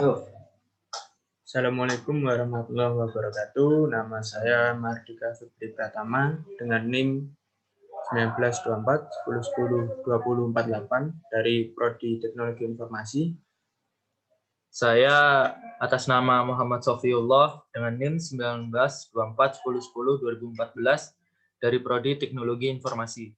Yo. Assalamualaikum warahmatullahi wabarakatuh. Nama saya Mardika Fitri Pratama dengan NIM 1924 1010 2048 dari Prodi Teknologi Informasi. Saya atas nama Muhammad Sofiullah dengan NIM 1924 1010 2014 dari Prodi Teknologi Informasi.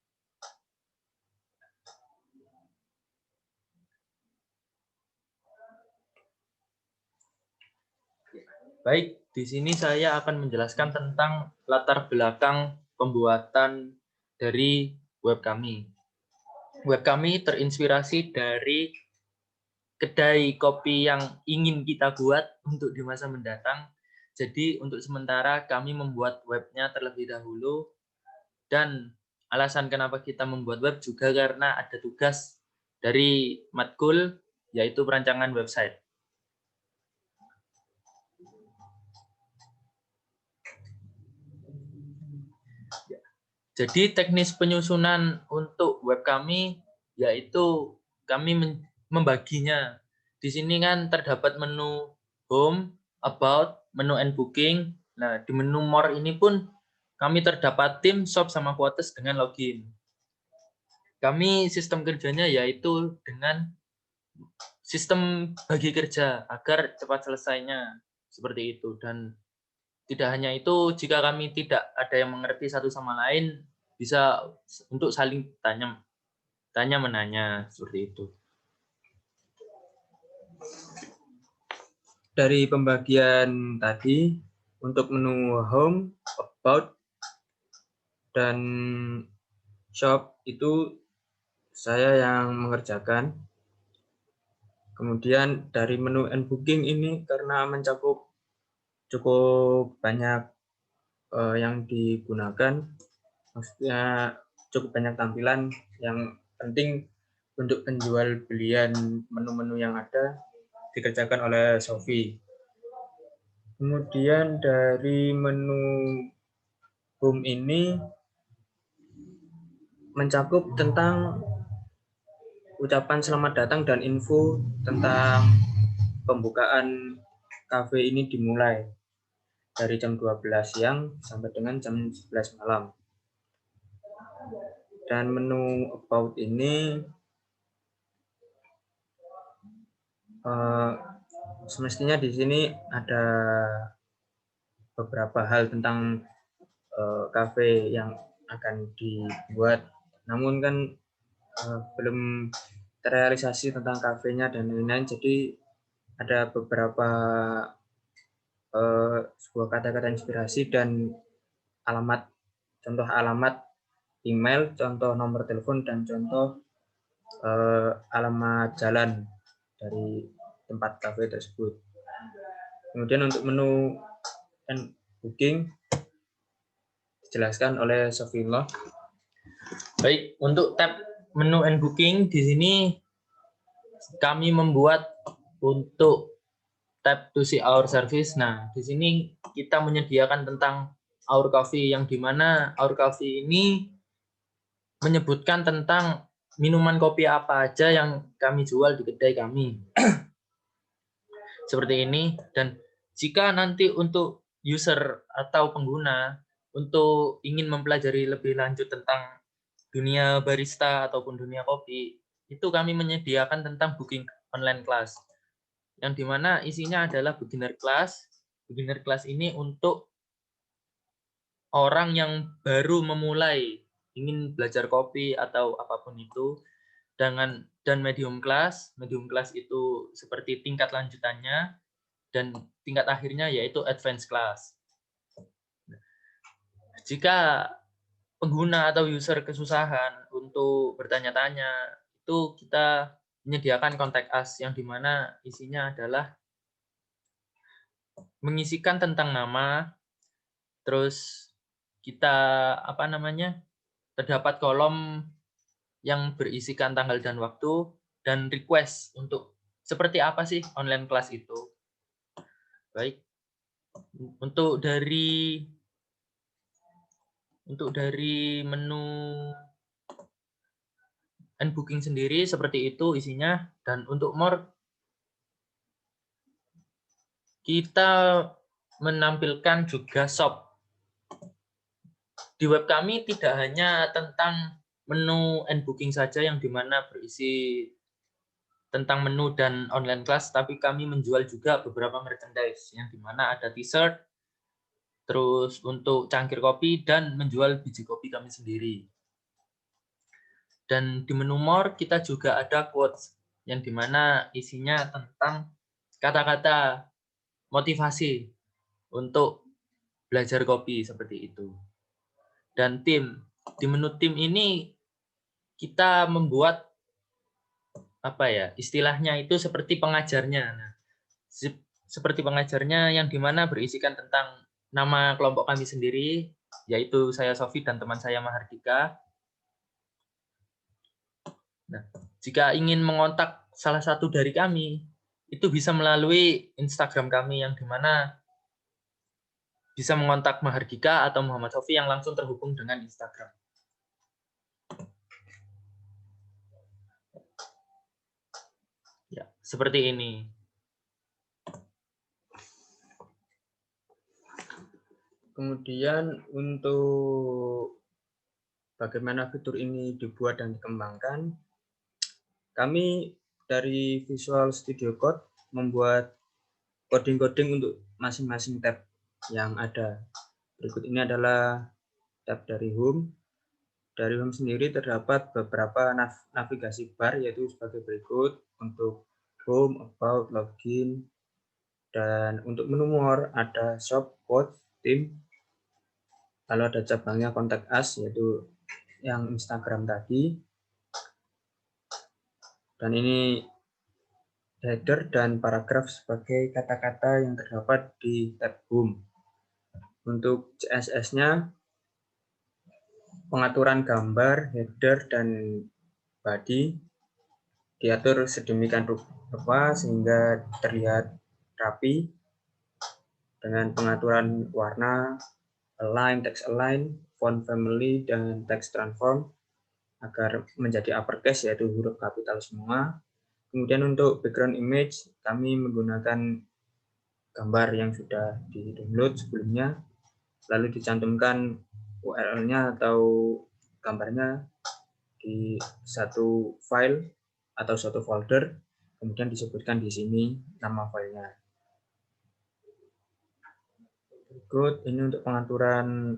Baik, di sini saya akan menjelaskan tentang latar belakang pembuatan dari web kami. Web kami terinspirasi dari kedai kopi yang ingin kita buat untuk di masa mendatang. Jadi untuk sementara kami membuat webnya terlebih dahulu, dan alasan kenapa kita membuat web juga karena ada tugas dari matkul, yaitu perancangan website. Jadi teknis penyusunan untuk web kami yaitu kami membaginya. Di sini kan terdapat menu home, about, menu and booking. Nah, di menu more ini pun kami terdapat tim, shop, sama quotes dengan login. Kami sistem kerjanya yaitu dengan sistem bagi kerja agar cepat selesainya, seperti itu. Dan tidak hanya itu, jika kami tidak ada yang mengerti satu sama lain, bisa untuk saling tanya menanya, seperti itu. Dari pembagian tadi, untuk menu home, about, dan shop itu saya yang mengerjakan. Kemudian dari menu and booking ini karena mencakup cukup banyak yang digunakan, maksudnya cukup banyak tampilan yang penting untuk penjual belian menu-menu yang ada dikerjakan oleh Sofi. Kemudian dari menu home ini mencakup tentang ucapan selamat datang dan info tentang pembukaan kafe ini dimulai dari jam 12 siang sampai dengan jam 11 malam. Dan menu about ini semestinya di sini ada beberapa hal tentang kafe yang akan dibuat, namun kan belum terrealisasi tentang kafenya dan lain-lain, jadi ada beberapa sebuah kata-kata inspirasi dan alamat, contoh alamat email, contoh nomor telepon, dan contoh alamat jalan dari tempat kafe tersebut. Kemudian untuk menu and booking dijelaskan oleh Sofiullah. Baik, untuk tab menu and booking di sini kami membuat untuk tab to see our service. Nah, di sini kita menyediakan tentang our coffee, yang dimana our coffee ini menyebutkan tentang minuman kopi apa aja yang kami jual di kedai kami. Seperti ini. Dan jika nanti untuk user atau pengguna untuk ingin mempelajari lebih lanjut tentang dunia barista ataupun dunia kopi, itu kami menyediakan tentang booking online class, yang dimana isinya adalah beginner class. Beginner class ini untuk orang yang baru memulai ingin belajar kopi atau apapun itu. Dan medium class itu seperti tingkat lanjutannya, dan tingkat akhirnya yaitu advanced class. Jika pengguna atau user kesusahan untuk bertanya-tanya, itu kita menyediakan kontak us, yang dimana isinya adalah mengisikan tentang nama, terus kita terdapat kolom yang berisikan tanggal dan waktu, dan request untuk seperti apa sih online class itu. Baik, untuk dari menu and booking sendiri seperti itu isinya. Dan untuk more kita menampilkan juga shop. Di web kami tidak hanya tentang menu and booking saja yang dimana berisi tentang menu dan online class, tapi kami menjual juga beberapa merchandise yang dimana ada t-shirt, terus untuk cangkir kopi, dan menjual biji kopi kami sendiri. Dan di menu more kita juga ada quotes yang dimana isinya tentang kata-kata motivasi untuk belajar kopi seperti itu. Dan tim, di menu tim ini kita membuat apa ya, istilahnya itu seperti pengajarnya. Nah, seperti pengajarnya yang dimana berisikan tentang nama kelompok kami sendiri, yaitu saya Sofi dan teman saya Mahardika. Nah, jika ingin mengontak salah satu dari kami, itu bisa melalui Instagram kami yang dimana bisa mengontak Mahardika atau Muhammad Sofi yang langsung terhubung dengan Instagram. Ya, seperti ini. Kemudian untuk bagaimana fitur ini dibuat dan dikembangkan, kami dari Visual Studio Code membuat coding-coding untuk masing-masing tab yang ada. Berikut ini adalah tab dari Home. Dari Home sendiri terdapat beberapa navigasi bar, yaitu sebagai berikut untuk Home, About, Login, dan untuk menu More ada Shop, Quote, Team. Lalu ada cabangnya Contact Us, yaitu yang Instagram tadi. Dan ini header dan paragraf sebagai kata-kata yang terdapat di tab Home. Untuk CSS-nya, pengaturan gambar, header, dan body diatur sedemikian rupa sehingga terlihat rapi dengan pengaturan warna, align, text align, font family, dan text transform agar menjadi uppercase, yaitu huruf kapital semua. Kemudian untuk background image, kami menggunakan gambar yang sudah di-download sebelumnya, lalu dicantumkan URL-nya atau gambarnya di satu file atau suatu folder, kemudian disebutkan di sini nama filenya. Berikut ini untuk pengaturan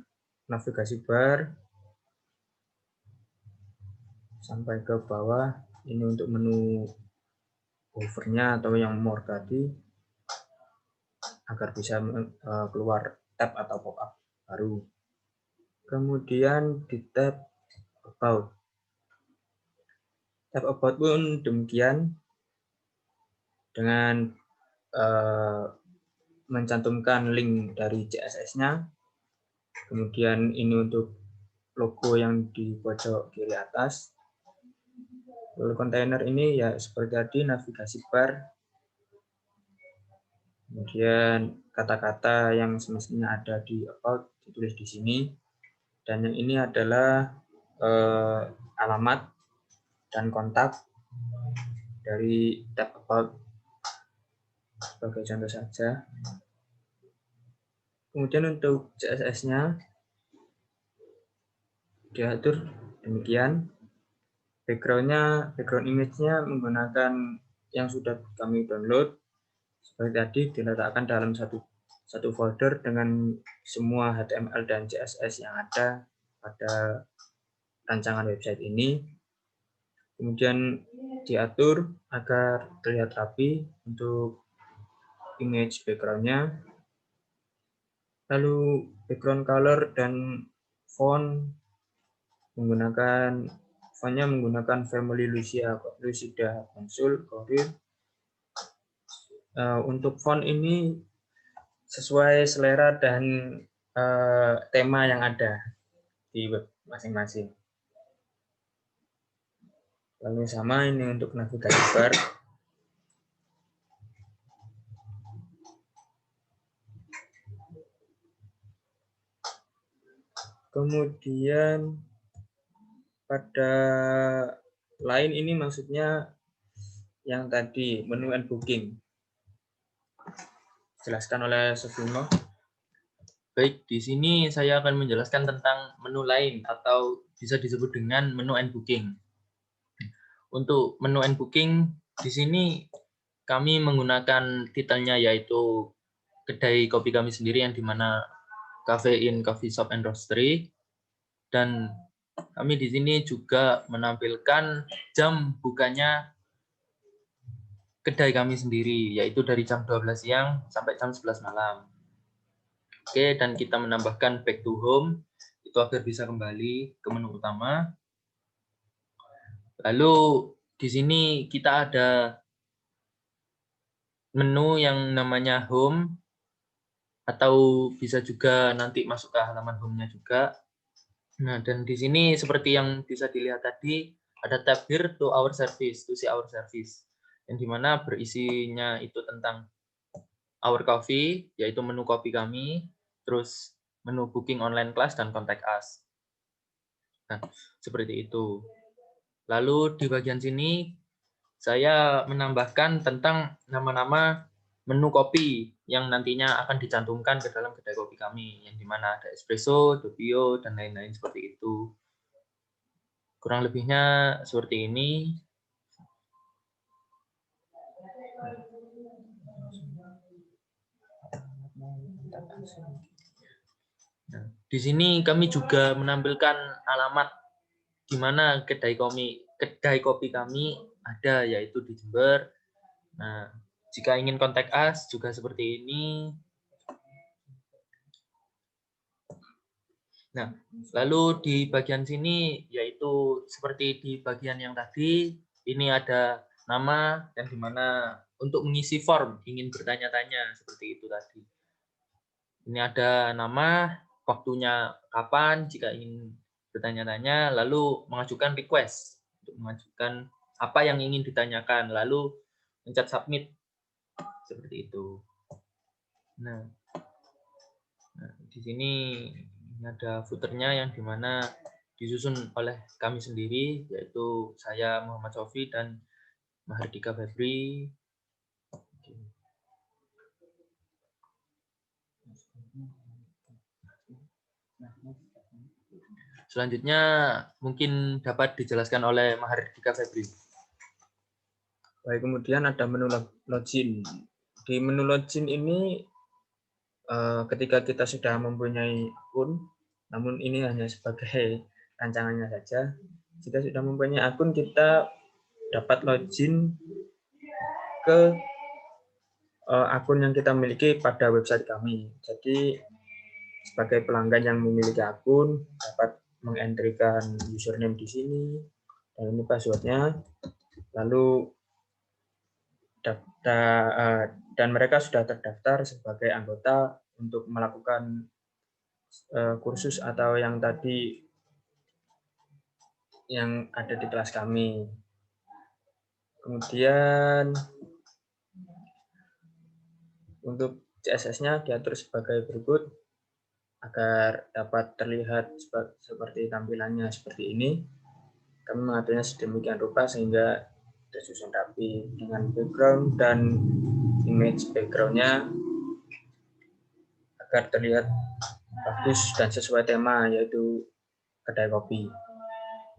navigasi bar sampai ke bawah. Ini untuk menu hovernya atau yang more tadi agar bisa keluar tab atau pop-up baru. Kemudian di tab About. Tab About pun demikian dengan mencantumkan link dari CSS-nya. Kemudian ini untuk logo yang di pojok kiri atas. Lalu kontainer ini ya seperti tadi, navigasi bar. Kemudian kata-kata yang semestinya ada di About ditulis di sini. Dan yang ini adalah alamat dan kontak dari tab About sebagai contoh saja. Kemudian untuk CSS-nya diatur demikian. Background image-nya menggunakan yang sudah kami download. Seperti tadi diletakkan dalam satu folder dengan semua HTML dan CSS yang ada pada rancangan website ini. Kemudian diatur agar terlihat rapi untuk image background-nya. Lalu background color dan font fontnya menggunakan family Lucida Consul Courier. Untuk font ini sesuai selera dan tema yang ada di web masing-masing. Lalu sama ini untuk navigasi bar. Kemudian pada lain ini maksudnya yang tadi menu and booking. dijelaskan oleh Sufimo. Baik, di sini saya akan menjelaskan tentang menu lain atau bisa disebut dengan menu and booking. Untuk menu and booking di sini kami menggunakan titelnya yaitu kedai kopi kami sendiri yang dimana Cafe in Coffee Shop and Roastery, dan kami di sini juga menampilkan jam bukanya kedai kami sendiri yaitu dari jam 12 siang sampai jam 11 malam. Oke, dan kita menambahkan back to home itu agar bisa kembali ke menu utama. Lalu di sini kita ada menu yang namanya home, atau bisa juga nanti masuk ke halaman home-nya juga. Nah, dan di sini seperti yang bisa dilihat tadi, ada tab here to our service, to see our service, yang dimana berisinya itu tentang our coffee, yaitu menu kopi kami, terus menu booking online class, dan contact us. Nah, seperti itu. Lalu di bagian sini, saya menambahkan tentang nama-nama menu kopi yang nantinya akan dicantumkan ke dalam kedai kopi kami, yang dimana ada espresso, doppio, dan lain-lain seperti itu. Kurang lebihnya seperti ini. Nah, di sini kami juga menampilkan alamat di mana kedai kopi kami ada, yaitu di Jember. Nah, jika ingin kontak us juga seperti ini. Nah, lalu di bagian sini yaitu seperti di bagian yang tadi, ini ada nama yang dimana untuk mengisi form ingin bertanya-tanya seperti itu tadi. Ini ada nama, waktunya kapan jika ingin bertanya-tanya, lalu mengajukan request untuk mengajukan apa yang ingin ditanyakan, lalu pencet submit seperti itu. Nah, di sini ada footernya yang dimana disusun oleh kami sendiri, yaitu saya Muhammad Sofi dan Mahardika Febri. Selanjutnya mungkin dapat dijelaskan oleh Mahardika Febri. Baik, kemudian ada menu login. Di menu login ini ketika kita sudah mempunyai akun, namun ini hanya sebagai rancangannya saja. Jika sudah mempunyai akun, kita dapat login ke akun yang kita miliki pada website kami. Jadi sebagai pelanggan yang memiliki akun dapat mengentrikan username di sini dan ini passwordnya, lalu dan mereka sudah terdaftar sebagai anggota untuk melakukan kursus atau yang tadi yang ada di kelas kami. Kemudian untuk CSS-nya diatur sebagai berikut agar dapat terlihat seperti tampilannya seperti ini. Kami mengaturnya sedemikian rupa sehingga tersusun rapi dengan background dan image background-nya agar terlihat bagus dan sesuai tema, yaitu kedai kopi.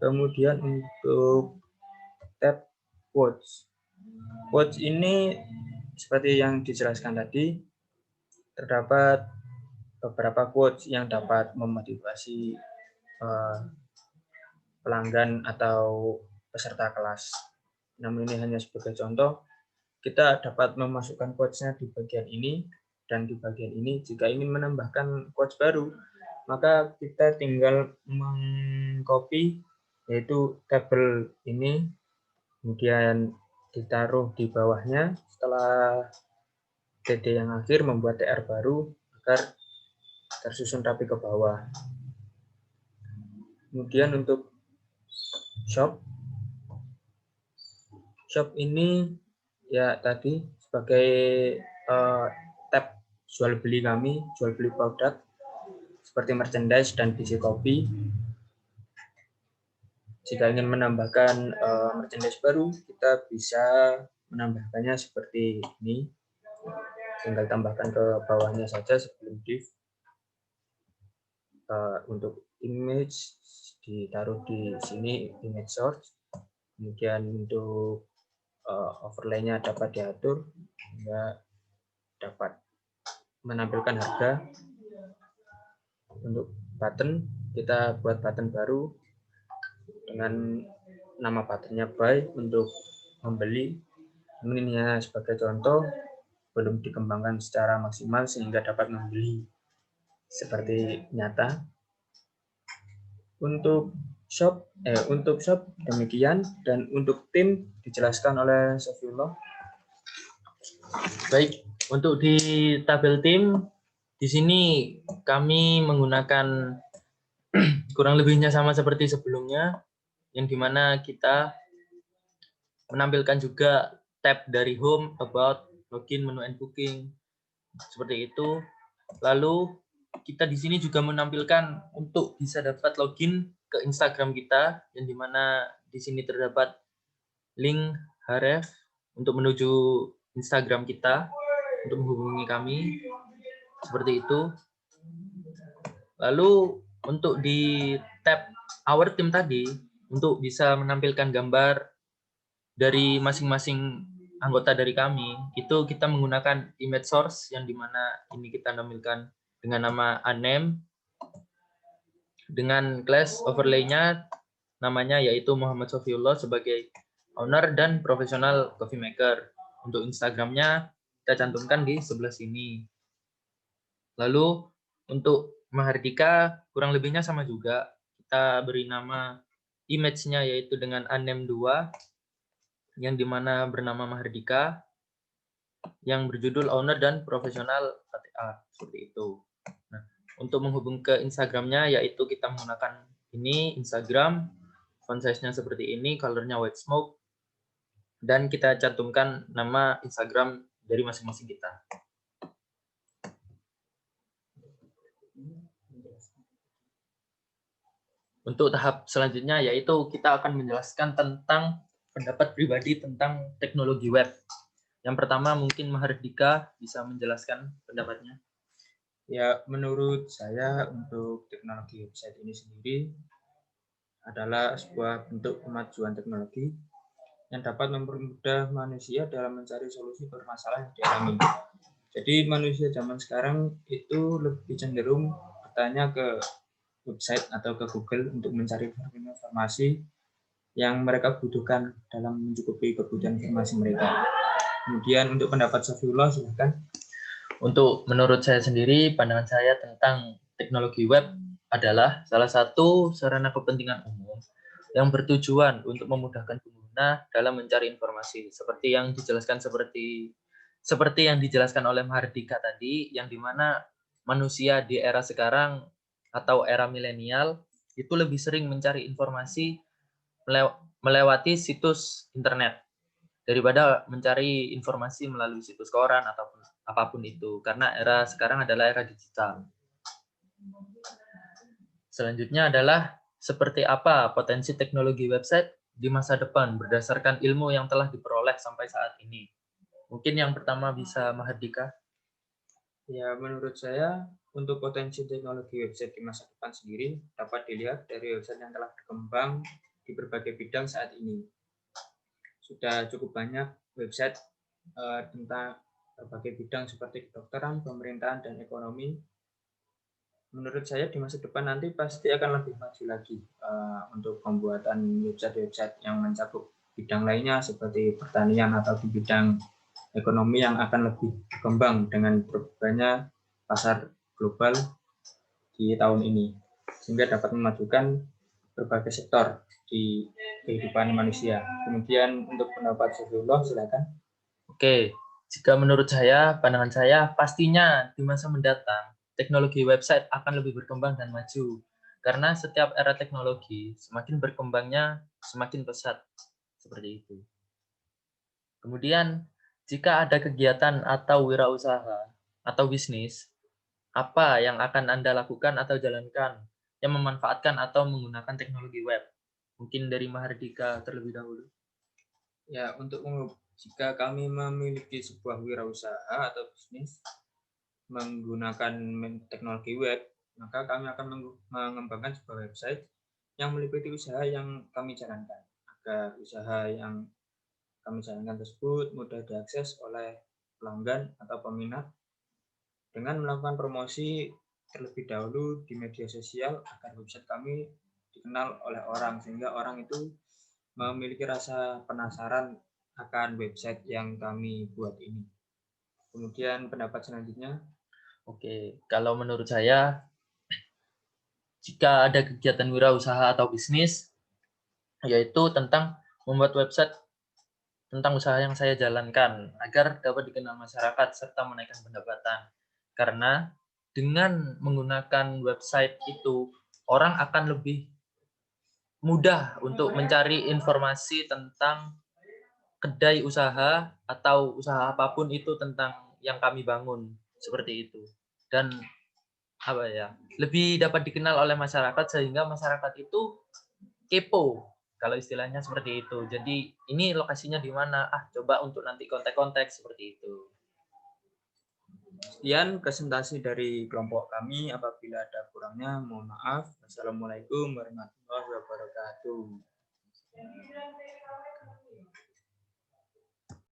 Kemudian untuk tab quotes. Quotes ini seperti yang dijelaskan tadi, terdapat beberapa quotes yang dapat memotivasi pelanggan atau peserta kelas. Namun ini hanya sebagai contoh, kita dapat memasukkan quotes-nya di bagian ini dan di bagian ini. Jika ingin menambahkan quotes baru, maka kita tinggal mengcopy yaitu tabel ini, kemudian ditaruh di bawahnya. Setelah TD yang akhir, membuat TR baru agar tersusun rapi ke bawah. Kemudian untuk shop ini ya tadi sebagai tab jual beli kami, jual beli produk seperti merchandise dan biji kopi. Jika ingin menambahkan merchandise baru, kita bisa menambahkannya seperti ini. tinggal tambahkan ke bawahnya saja sebelum div. Untuk image ditaruh di sini, image source. Kemudian untuk overlay-nya dapat diatur hingga dapat menampilkan harga. Untuk button, kita buat button baru dengan nama buttonnya buy untuk membeli. Ini hanya sebagai contoh, belum dikembangkan secara maksimal sehingga dapat membeli seperti nyata. Untuk shop demikian, dan untuk tim dijelaskan oleh Sofiyullah. Baik, untuk di tabel tim di sini kami menggunakan kurang lebihnya sama seperti sebelumnya, yang dimana kita menampilkan juga tab dari home, about, login, menu and booking, seperti itu. Lalu kita di sini juga menampilkan untuk bisa dapat login ke Instagram kita, yang dimana di sini terdapat link href untuk menuju Instagram kita untuk menghubungi kami, seperti itu. Lalu untuk di tab our team tadi, untuk bisa menampilkan gambar dari masing-masing anggota dari kami, itu kita menggunakan image source, yang dimana ini kita tampilkan dengan nama unnamed, dengan class overlay-nya namanya yaitu Muhammad Sofiyullah sebagai owner dan profesional coffee maker. Untuk Instagramnya kita cantumkan di sebelah sini. Lalu untuk Mahardika kurang lebihnya sama juga. Kita beri nama image-nya yaitu dengan unnamed 2, yang dimana bernama Mahardika, yang berjudul owner dan profesional KTA, seperti itu. Nah, untuk menghubung ke Instagramnya yaitu kita menggunakan ini Instagram, font size-nya seperti ini, color-nya white smoke, dan kita cantumkan nama Instagram dari masing-masing kita. Untuk tahap selanjutnya yaitu kita akan menjelaskan tentang pendapat pribadi tentang teknologi web. Yang pertama mungkin Mahardika bisa menjelaskan pendapatnya. Ya, menurut saya untuk teknologi website ini sendiri adalah sebuah bentuk kemajuan teknologi yang dapat mempermudah manusia dalam mencari solusi permasalahan yang dialami. Jadi manusia zaman sekarang itu lebih cenderung bertanya ke website atau ke Google untuk mencari informasi yang mereka butuhkan dalam mencukupi kebutuhan informasi mereka. Kemudian untuk pendapat Safiyullah, silahkan. Untuk menurut saya sendiri, pandangan saya tentang teknologi web adalah salah satu sarana kepentingan umum yang bertujuan untuk memudahkan pengguna dalam mencari informasi, seperti yang dijelaskan yang dijelaskan oleh Mahardika tadi, yang dimana manusia di era sekarang atau era milenial itu lebih sering mencari informasi melewati situs internet daripada mencari informasi melalui situs koran ataupun apapun itu, karena era sekarang adalah era digital. Selanjutnya adalah seperti apa potensi teknologi website di masa depan berdasarkan ilmu yang telah diperoleh sampai saat ini. Mungkin yang pertama bisa Mahardika. Ya, menurut saya untuk potensi teknologi website di masa depan sendiri dapat dilihat dari website yang telah berkembang di berbagai bidang saat ini. Sudah cukup banyak website tentang berbagai bidang seperti kedokteran, pemerintahan, dan ekonomi. Menurut saya di masa depan nanti pasti akan lebih maju lagi untuk pembuatan website-website yang mencakup bidang lainnya seperti pertanian atau di bidang ekonomi yang akan lebih berkembang dengan berubahnya pasar global di tahun ini, sehingga dapat memajukan berbagai sektor di kehidupan manusia. Kemudian untuk pendapat Sofiyullah, silakan. Oke, jika menurut saya, pandangan saya pastinya di masa mendatang teknologi website akan lebih berkembang dan maju. Karena setiap era teknologi semakin berkembangnya semakin pesat, seperti itu. Kemudian, jika ada kegiatan atau wirausaha atau bisnis, apa yang akan Anda lakukan atau jalankan yang memanfaatkan atau menggunakan teknologi web? Mungkin dari Mahardika terlebih dahulu. Ya, untuk Jika kami memiliki sebuah wirausaha atau bisnis menggunakan teknologi web, maka kami akan mengembangkan sebuah website yang meliputi usaha yang kami jalankan, agar usaha yang kami jalankan tersebut mudah diakses oleh pelanggan atau peminat dengan melakukan promosi terlebih dahulu di media sosial agar website kami dikenal oleh orang, sehingga orang itu memiliki rasa penasaran akan website yang kami buat ini. Kemudian pendapat selanjutnya, Oke, kalau menurut saya, jika ada kegiatan wirausaha atau bisnis, yaitu tentang membuat website tentang usaha yang saya jalankan agar dapat dikenal masyarakat serta menaikkan pendapatan. Karena dengan menggunakan website itu, orang akan lebih mudah untuk mencari informasi tentang kedai usaha atau usaha apapun itu tentang yang kami bangun, seperti itu. Dan apa ya, lebih dapat dikenal oleh masyarakat sehingga masyarakat itu kepo, kalau istilahnya seperti itu. Jadi ini lokasinya di mana? Coba untuk nanti kontak-kontak seperti itu. sekian presentasi dari kelompok kami. Apabila ada kurangnya, mohon maaf. Wassalamualaikum warahmatullahi wabarakatuh.